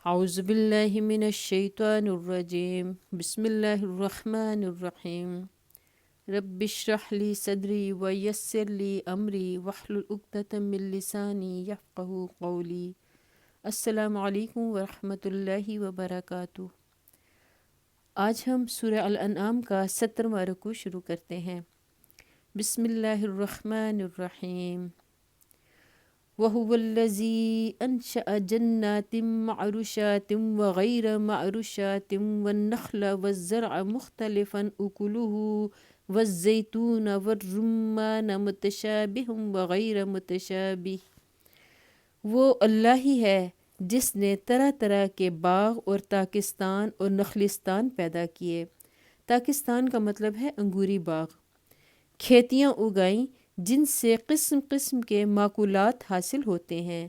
اعوذ باللہ من الشیطان الرجیم بسم اللہ الرحمن الرحیم رب اشرح لی صدری ویسر لی امری واحلل عقدۃ من لسانی یفقہوا قولی۔ السلام علیکم ورحمۃ اللہ وبرکاتہ۔ آج ہم سورہ الانعام کا 70واں رکوع شروع کرتے ہیں۔ بسم اللہ الرحمن الرحیم۔ وَهُوَ الَّذِي أَنشَأَ جَنَّاتٍ مَّعْرُوشَاتٍ وَغَيْرَ مَعْرُوشَاتٍ وَالنَّخْلَ وَالزَّرْعَ مُخْتَلِفًا أُكُلُهُ وَالزَّيْتُونَ وَالرُّمَّانَ مُتَشَابِهًا وَغَيْرَ مُتَشَابِهٍ۔ وہ اللہ ہی ہے جس نے طرح طرح کے باغ اور تاکستان اور نخلستان پیدا کیے۔ تاکستان کا مطلب ہے انگوری باغ۔ کھیتیاں اگائیں جن سے قسم قسم کے ماکولات حاصل ہوتے ہیں۔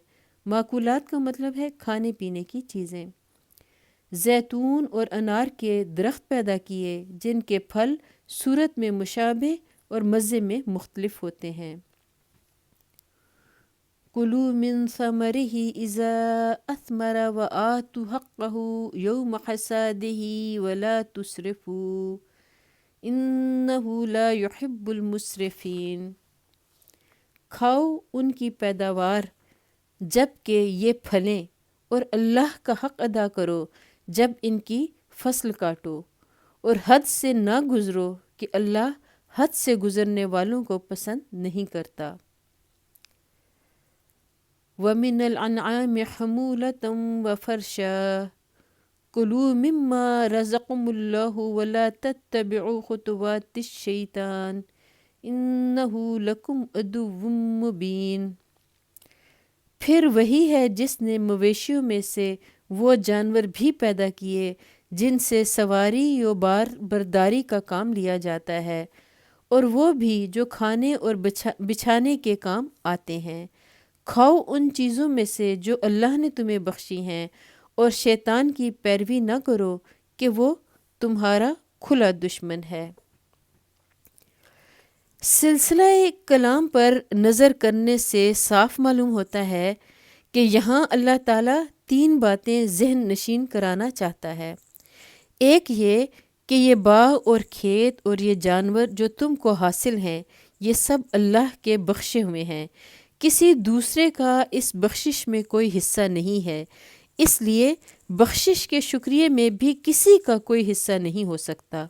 ماکولات کا مطلب ہے کھانے پینے کی چیزیں۔ زیتون اور انار کے درخت پیدا کیے جن کے پھل صورت میں مشابہ اور مزے میں مختلف ہوتے ہیں۔ کلوا من ثمره اذا اثمر وآتوا حقه یوم حصاده ولا تسرفوا انہ لا يحب المسرفین۔ کھاؤ ان کی پیداوار جب کہ یہ پھلیں، اور اللہ کا حق ادا کرو جب ان کی فصل کاٹو، اور حد سے نہ گزرو کہ اللہ حد سے گزرنے والوں کو پسند نہیں کرتا۔ وَمِنَ الْأَنْعَامِ حَمُولَةً وَفَرْشًا كُلُوا مِمَّا رَزَقَكُمُ اللَّهُ وَلَا تَتَّبِعُوا خُطُوَاتِ الشَّيْطَانِ إِنَّهُ لَكُمْ عَدُوٌّ مُّبِینٌ۔ پھر وہی ہے جس نے مویشیوں میں سے وہ جانور بھی پیدا کیے جن سے سواری و بار برداری کا کام لیا جاتا ہے، اور وہ بھی جو کھانے اور بچھانے کے کام آتے ہیں۔ کھاؤ ان چیزوں میں سے جو اللہ نے تمہیں بخشی ہیں، اور شیطان کی پیروی نہ کرو کہ وہ تمہارا کھلا دشمن ہے۔ سلسلہ کلام پر نظر کرنے سے صاف معلوم ہوتا ہے کہ یہاں اللہ تعالیٰ 3 باتیں ذہن نشین کرانا چاہتا ہے۔ ایک یہ کہ یہ باغ اور کھیت اور یہ جانور جو تم کو حاصل ہیں، یہ سب اللہ کے بخشے ہوئے ہیں۔ کسی دوسرے کا اس بخشش میں کوئی حصہ نہیں ہے، اس لیے بخشش کے شکریہ میں بھی کسی کا کوئی حصہ نہیں ہو سکتا۔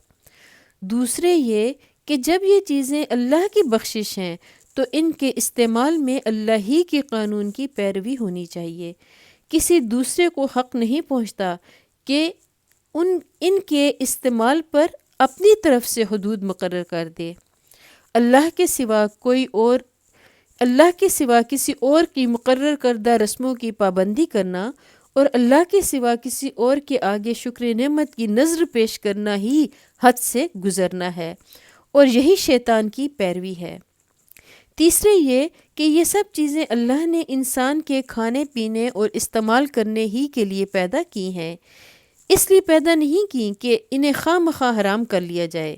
دوسرے یہ کہ جب یہ چیزیں اللہ کی بخشش ہیں تو ان کے استعمال میں اللہ ہی کے قانون کی پیروی ہونی چاہیے۔ کسی دوسرے کو حق نہیں پہنچتا کہ ان کے استعمال پر اپنی طرف سے حدود مقرر کر دے۔ اللہ کے سوا کسی اور کی مقرر کردہ رسموں کی پابندی کرنا اور اللہ کے سوا کسی اور کے آگے شکر نعمت کی نذر پیش کرنا ہی حد سے گزرنا ہے، اور یہی شیطان کی پیروی ہے۔ تیسرے یہ کہ یہ سب چیزیں اللہ نے انسان کے کھانے پینے اور استعمال کرنے ہی کے لیے پیدا کی ہیں، اس لیے پیدا نہیں کی کہ انہیں خواہ مخواہ حرام کر لیا جائے۔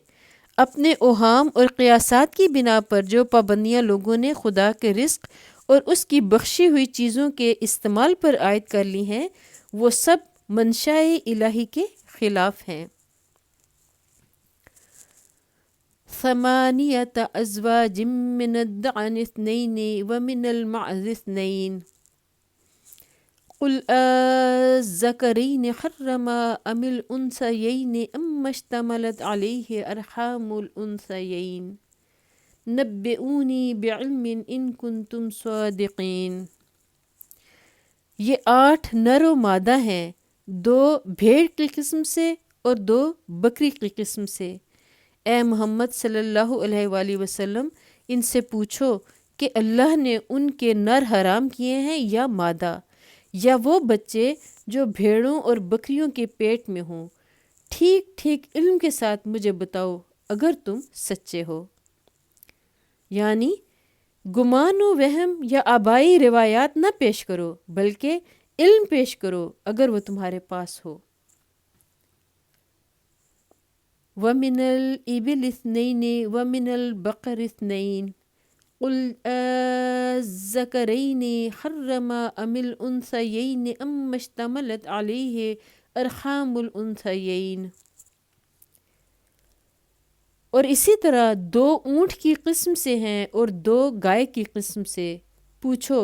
اپنے اوہام اور قیاسات کی بنا پر جو پابندیاں لوگوں نے خدا کے رزق اور اس کی بخشی ہوئی چیزوں کے استعمال پر عائد کر لی ہیں، وہ سب منشاء الہی کے خلاف ہیں۔ 8 أزواج من الضأن 2 ومن المعز 2 قل الذكرين حرم أم الأنثيين أما اشتملت عليه أرحام الأنثيين نبئوني بعلم إن كنتم صادقين۔ یہ 8 نر و مادہ ہیں، 2 بھیڑ کی قسم سے اور 2 بکری کی قسم سے۔ اے محمد صلی اللہ علیہ وآلہ وسلم، ان سے پوچھو کہ اللہ نے ان کے نر حرام کیے ہیں یا مادہ، یا وہ بچے جو بھیڑوں اور بکریوں کے پیٹ میں ہوں؟ ٹھیک ٹھیک علم کے ساتھ مجھے بتاؤ اگر تم سچے ہو۔ یعنی گمان و وہم یا آبائی روایات نہ پیش کرو، بلکہ علم پیش کرو اگر وہ تمہارے پاس ہو۔ وَمِنَ الْإِبِلِ 2 وَمِنَ الْبَقَرِ 2 قل الذکرین حرم ام الانثیین ام اشتملت علیہ ارحام الانثیین۔ اور اسی طرح 2 اونٹ کی قسم سے ہیں اور 2 گائے کی قسم سے، پوچھو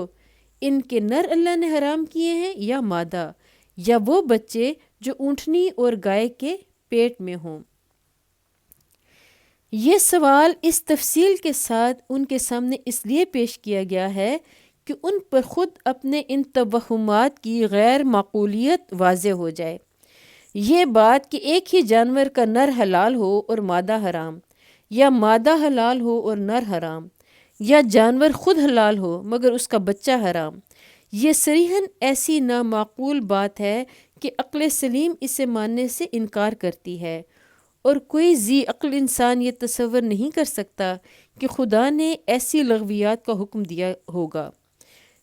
ان کے نر اللہ نے حرام کیے ہیں یا مادہ، یا وہ بچے جو اونٹنی اور گائے کے پیٹ میں ہوں۔ یہ سوال اس تفصیل کے ساتھ ان کے سامنے اس لیے پیش کیا گیا ہے کہ ان پر خود اپنے ان توہمات کی غیر معقولیت واضح ہو جائے۔ یہ بات کہ ایک ہی جانور کا نر حلال ہو اور مادہ حرام، یا مادہ حلال ہو اور نر حرام، یا جانور خود حلال ہو مگر اس کا بچہ حرام، یہ صریحاً ایسی نامعقول بات ہے کہ عقل سلیم اسے ماننے سے انکار کرتی ہے، اور کوئی ذی عقل انسان یہ تصور نہیں کر سکتا کہ خدا نے ایسی لغویات کا حکم دیا ہوگا۔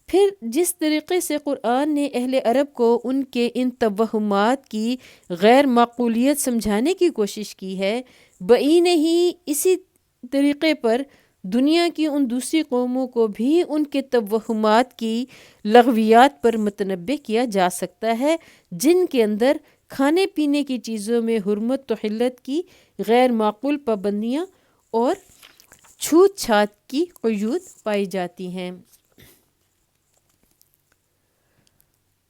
پھر جس طریقے سے قرآن نے اہل عرب کو ان کے ان توہمات کی غیر معقولیت سمجھانے کی کوشش کی ہے، بعینہ ہی اسی طریقے پر دنیا کی ان دوسری قوموں کو بھی ان کے توہمات کی لغویات پر متنبہ کیا جا سکتا ہے، جن کے اندر کھانے پینے کی چیزوں میں حرمت و حلت کی غیر معقول پابندیاں اور چھوت چھات کی قیود پائی جاتی ہیں۔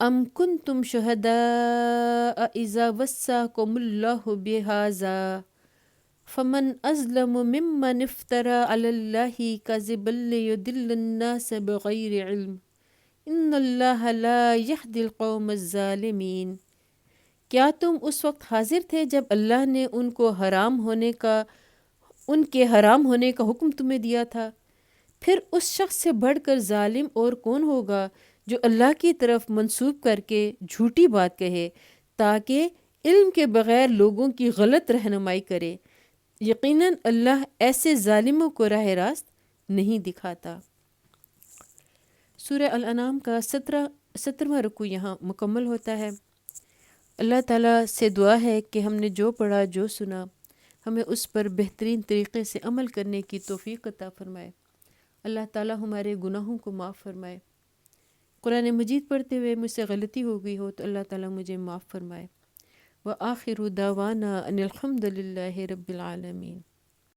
ام کنتم شہداء اذا وصاکم اللہ بہذا فمن اظلم ممن افترى علی اللہ کذبا لیضل الناس بغیر علم ان اللہ لا یہدی القوم الظالمین۔ کیا تم اس وقت حاضر تھے جب اللہ نے ان کے حرام ہونے کا حکم تمہیں دیا تھا؟ پھر اس شخص سے بڑھ کر ظالم اور کون ہوگا جو اللہ کی طرف منسوب کر کے جھوٹی بات کہے تاکہ علم کے بغیر لوگوں کی غلط رہنمائی کرے؟ یقیناً اللہ ایسے ظالموں کو راہ راست نہیں دکھاتا۔ سورہ الانعام کا 17واں رکوع یہاں مکمل ہوتا ہے۔ اللہ تعالیٰ سے دعا ہے کہ ہم نے جو پڑھا جو سنا ہمیں اس پر بہترین طریقے سے عمل کرنے کی توفیق عطا فرمائے۔ اللہ تعالیٰ ہمارے گناہوں کو معاف فرمائے۔ قرآن مجید پڑھتے ہوئے مجھ سے غلطی ہو گئی ہو تو اللہ تعالیٰ مجھے معاف فرمائے۔ وآخر دعوانا ان الحمد للہ رب العالمین۔